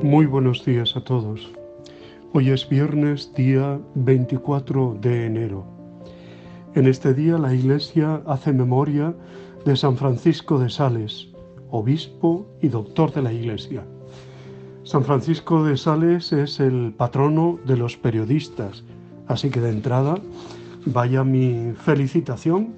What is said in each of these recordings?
Muy buenos días a todos. Hoy es viernes, día 24 de enero. En este día la Iglesia hace memoria de San Francisco de Sales, obispo y doctor de la Iglesia. San Francisco de Sales es el patrono de los periodistas, así que de entrada vaya mi felicitación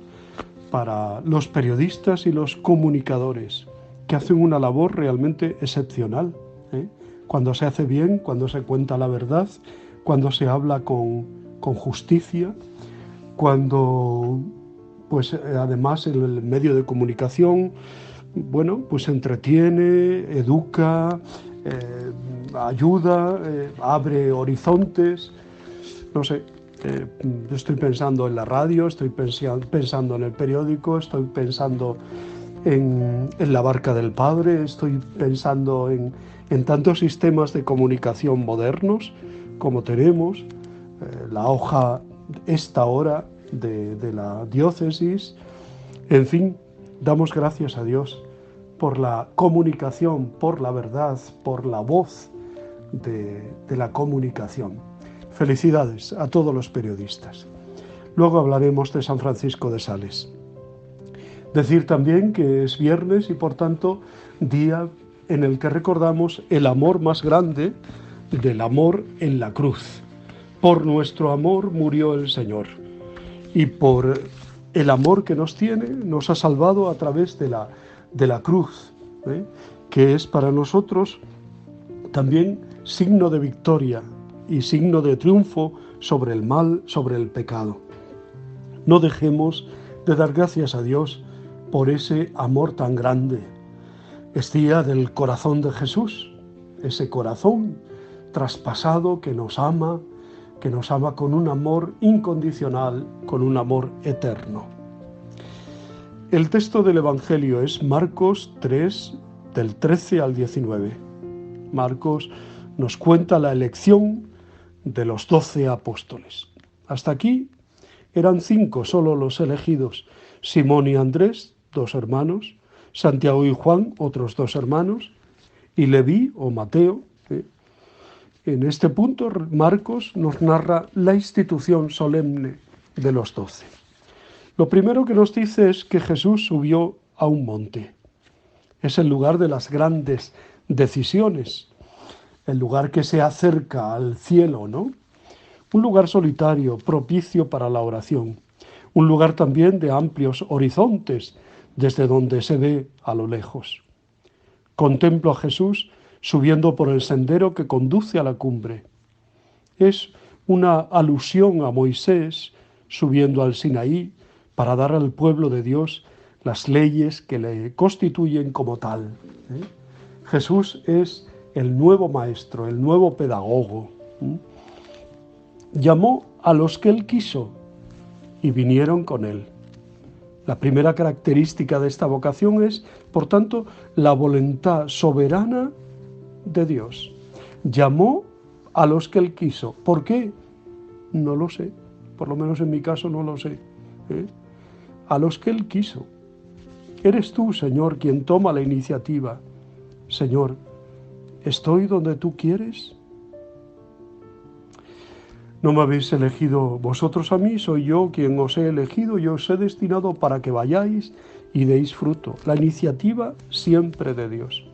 para los periodistas y los comunicadores, que hacen una labor realmente excepcional, ¿eh? Cuando se hace bien, cuando se cuenta la verdad, cuando se habla con justicia, cuando pues además el medio de comunicación, bueno, pues entretiene, educa, ayuda, abre horizontes, no sé. Estoy pensando en la radio, estoy pensando en el periódico, estoy pensando en la barca del Padre, estoy pensando en tantos sistemas de comunicación modernos como tenemos, la hoja esta hora de la diócesis. En fin, damos gracias a Dios por la comunicación, por la verdad, por la voz de la comunicación. Felicidades a todos los periodistas. Luego hablaremos de San Francisco de Sales. Decir también que es viernes y por tanto día en el que recordamos el amor más grande del amor en la cruz. Por nuestro amor murió el Señor y por el amor que nos tiene nos ha salvado a través de la cruz, que es para nosotros también signo de victoria y signo de triunfo sobre el mal, sobre el pecado. No dejemos de dar gracias a Dios por ese amor tan grande. Es día del corazón de Jesús, ese corazón traspasado que nos ama con un amor incondicional, con un amor eterno. El texto del Evangelio es Marcos 3, del 13 al 19. Marcos nos cuenta la elección de los 12 apóstoles. Hasta aquí eran 5 solo los elegidos: Simón y Andrés, 2 hermanos, Santiago y Juan, otros 2 hermanos, y Leví o Mateo. En este punto Marcos nos narra la institución solemne de los 12. Lo primero que nos dice es que Jesús subió a un monte. Es el lugar de las grandes decisiones, el lugar que se acerca al cielo, ¿no? Un lugar solitario, propicio para la oración. Un lugar también de amplios horizontes, desde donde se ve a lo lejos. Contemplo a Jesús subiendo por el sendero que conduce a la cumbre. Es una alusión a Moisés subiendo al Sinaí para dar al pueblo de Dios las leyes que le constituyen como tal. Jesús es el nuevo maestro, el nuevo pedagogo. Llamó a los que él quiso y vinieron con él. La primera característica de esta vocación es, por tanto, la voluntad soberana de Dios. Llamó a los que él quiso. ¿Por qué? No lo sé. Por lo menos en mi caso no lo sé. A los que él quiso. Eres tú, Señor, quien toma la iniciativa. Señor, ¿estoy donde tú quieres? No me habéis elegido vosotros a mí, soy yo quien os he elegido y os he destinado para que vayáis y deis fruto. La iniciativa siempre de Dios.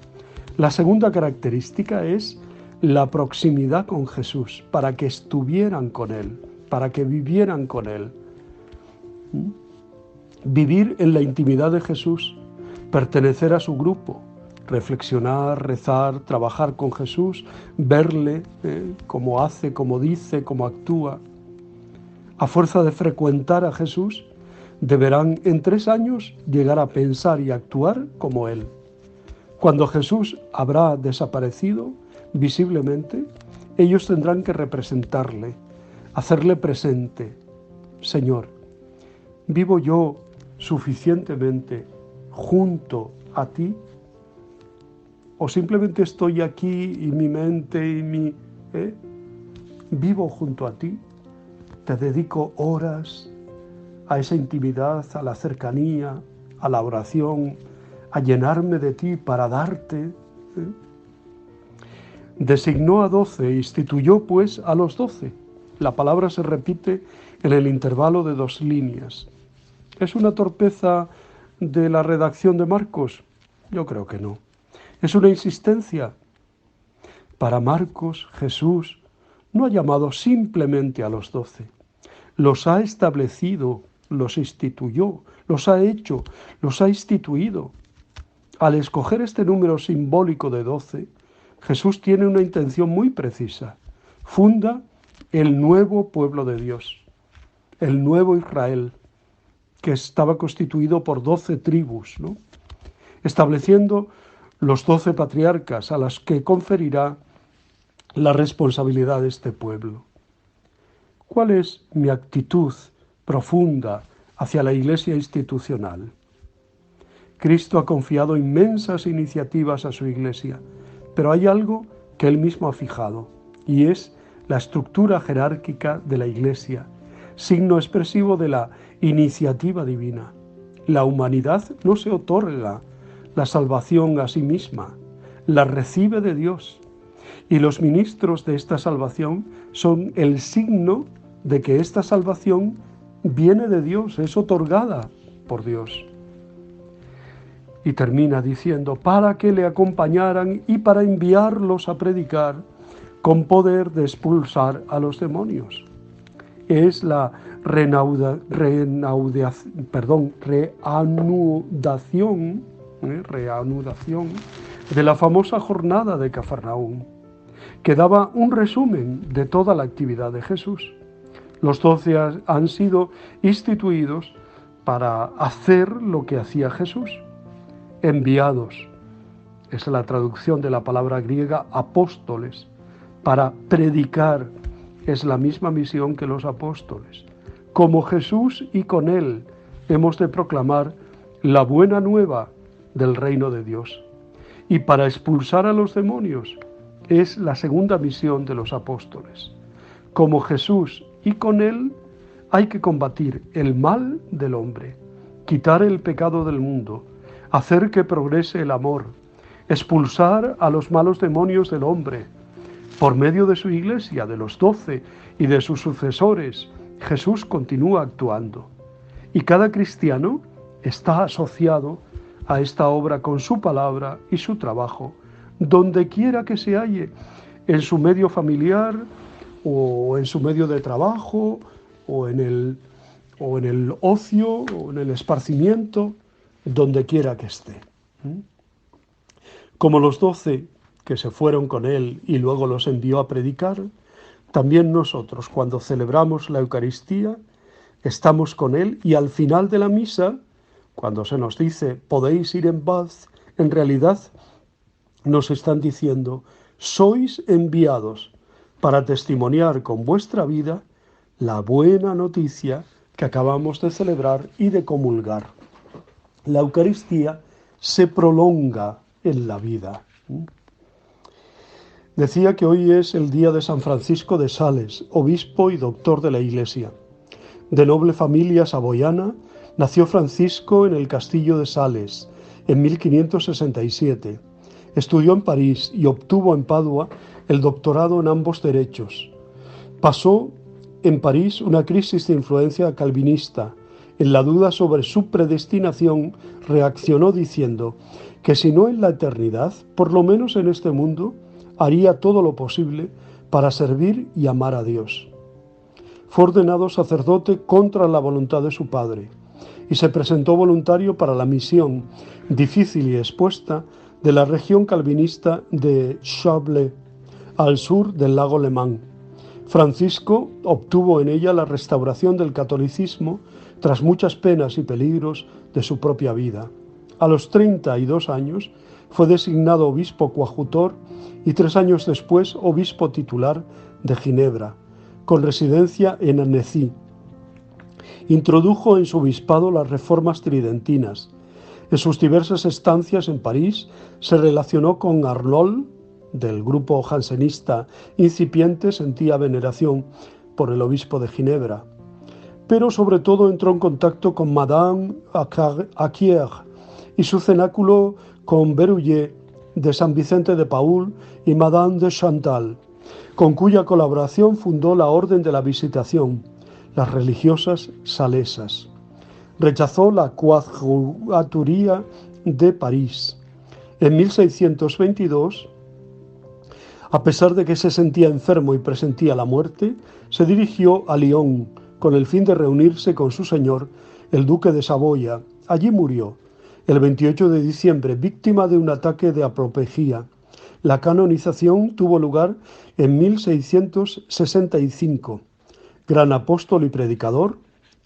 La segunda característica es la proximidad con Jesús, para que estuvieran con Él, para que vivieran con Él. Vivir en la intimidad de Jesús, pertenecer a su grupo, reflexionar, rezar, trabajar con Jesús, verle cómo hace, cómo dice, cómo actúa. A fuerza de frecuentar a Jesús, deberán en 3 años llegar a pensar y actuar como Él. Cuando Jesús habrá desaparecido visiblemente, ellos tendrán que representarle, hacerle presente. Señor, ¿vivo yo suficientemente junto a ti? ¿O simplemente estoy aquí y mi mente y vivo junto a ti? ¿Te dedico horas a esa intimidad, a la cercanía, a la oración, a llenarme de ti para darte? Designó a 12, instituyó pues a los 12. La palabra se repite en el intervalo de 2 líneas. ¿Es una torpeza de la redacción de Marcos? Yo creo que no. ¿Es una insistencia? Para Marcos, Jesús no ha llamado simplemente a los 12. Los ha establecido, los instituyó, los ha hecho, los ha instituido. Al escoger este número simbólico de 12, Jesús tiene una intención muy precisa. Funda el nuevo pueblo de Dios, el nuevo Israel, que estaba constituido por 12 tribus, ¿no? Estableciendo los 12 patriarcas a las que conferirá la responsabilidad de este pueblo. ¿Cuál es mi actitud profunda hacia la Iglesia institucional? Cristo ha confiado inmensas iniciativas a su Iglesia, pero hay algo que Él mismo ha fijado, y es la estructura jerárquica de la Iglesia, signo expresivo de la iniciativa divina. La humanidad no se otorga la salvación a sí misma, la recibe de Dios, y los ministros de esta salvación son el signo de que esta salvación viene de Dios, es otorgada por Dios. Y termina diciendo, para que le acompañaran y para enviarlos a predicar con poder de expulsar a los demonios. Es la reanudación de la famosa jornada de Cafarnaúm, que daba un resumen de toda la actividad de Jesús. Los 12 han sido instituidos para hacer lo que hacía Jesús. Enviados, es la traducción de la palabra griega apóstoles, para predicar, es la misma misión que los apóstoles. Como Jesús y con Él hemos de proclamar la buena nueva del reino de Dios. Y para expulsar a los demonios es la segunda misión de los apóstoles. Como Jesús y con Él hay que combatir el mal del hombre, quitar el pecado del mundo, hacer que progrese el amor, expulsar a los malos demonios del hombre. Por medio de su Iglesia, de los 12 y de sus sucesores, Jesús continúa actuando. Y cada cristiano está asociado a esta obra con su palabra y su trabajo, donde quiera que se halle, en su medio familiar, o en su medio de trabajo, o en el ocio, o en el esparcimiento, donde quiera que esté. Como los 12 que se fueron con él y luego los envió a predicar, también nosotros, cuando celebramos la Eucaristía, estamos con él y al final de la misa, cuando se nos dice podéis ir en paz, en realidad nos están diciendo sois enviados para testimoniar con vuestra vida la buena noticia que acabamos de celebrar y de comulgar. La Eucaristía se prolonga en la vida. Decía que hoy es el día de San Francisco de Sales, obispo y doctor de la Iglesia. De noble familia saboyana, nació Francisco en el castillo de Sales en 1567. Estudió en París y obtuvo en Padua el doctorado en ambos derechos. Pasó en París una crisis de influencia calvinista. En la duda sobre su predestinación, reaccionó diciendo que si no en la eternidad, por lo menos en este mundo, haría todo lo posible para servir y amar a Dios. Fue ordenado sacerdote contra la voluntad de su padre y se presentó voluntario para la misión, difícil y expuesta, de la región calvinista de Chablais, al sur del lago Le Mans. Francisco obtuvo en ella la restauración del catolicismo tras muchas penas y peligros de su propia vida. A los 32 años fue designado obispo coadjutor y 3 años después obispo titular de Ginebra, con residencia en Annecy. Introdujo en su obispado las reformas tridentinas. En sus diversas estancias en París se relacionó con Arnauld, del grupo jansenista incipiente, sentía veneración por el obispo de Ginebra. Pero sobre todo entró en contacto con Madame Acquier y su cenáculo con Berruyer de San Vicente de Paúl y Madame de Chantal, con cuya colaboración fundó la Orden de la Visitación, las religiosas salesas. Rechazó la coadjutoría de París. En 1622, a pesar de que se sentía enfermo y presentía la muerte, se dirigió a Lyon con el fin de reunirse con su señor, el duque de Saboya. Allí murió, el 28 de diciembre, víctima de un ataque de apoplejía. La canonización tuvo lugar en 1665. Gran apóstol y predicador,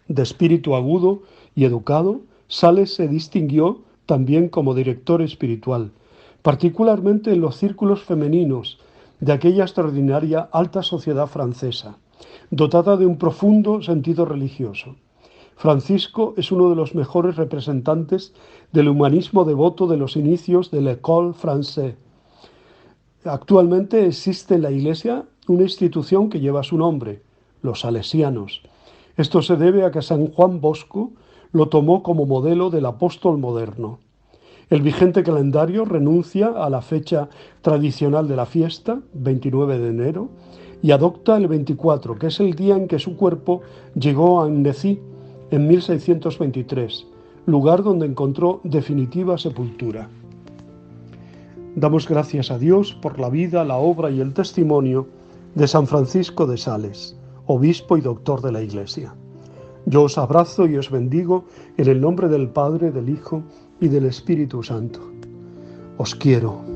de espíritu agudo y educado, Sales se distinguió también como director espiritual, particularmente en los círculos femeninos de aquella extraordinaria alta sociedad francesa, dotada de un profundo sentido religioso. Francisco es uno de los mejores representantes del humanismo devoto de los inicios de l'École française. Actualmente existe en la Iglesia una institución que lleva su nombre, los salesianos. Esto se debe a que San Juan Bosco lo tomó como modelo del apóstol moderno. El vigente calendario renuncia a la fecha tradicional de la fiesta, 29 de enero, y adopta el 24, que es el día en que su cuerpo llegó a Annecy en 1623, lugar donde encontró definitiva sepultura. Damos gracias a Dios por la vida, la obra y el testimonio de San Francisco de Sales, obispo y doctor de la Iglesia. Yo os abrazo y os bendigo en el nombre del Padre, del Hijo y del Espíritu Santo. Os quiero.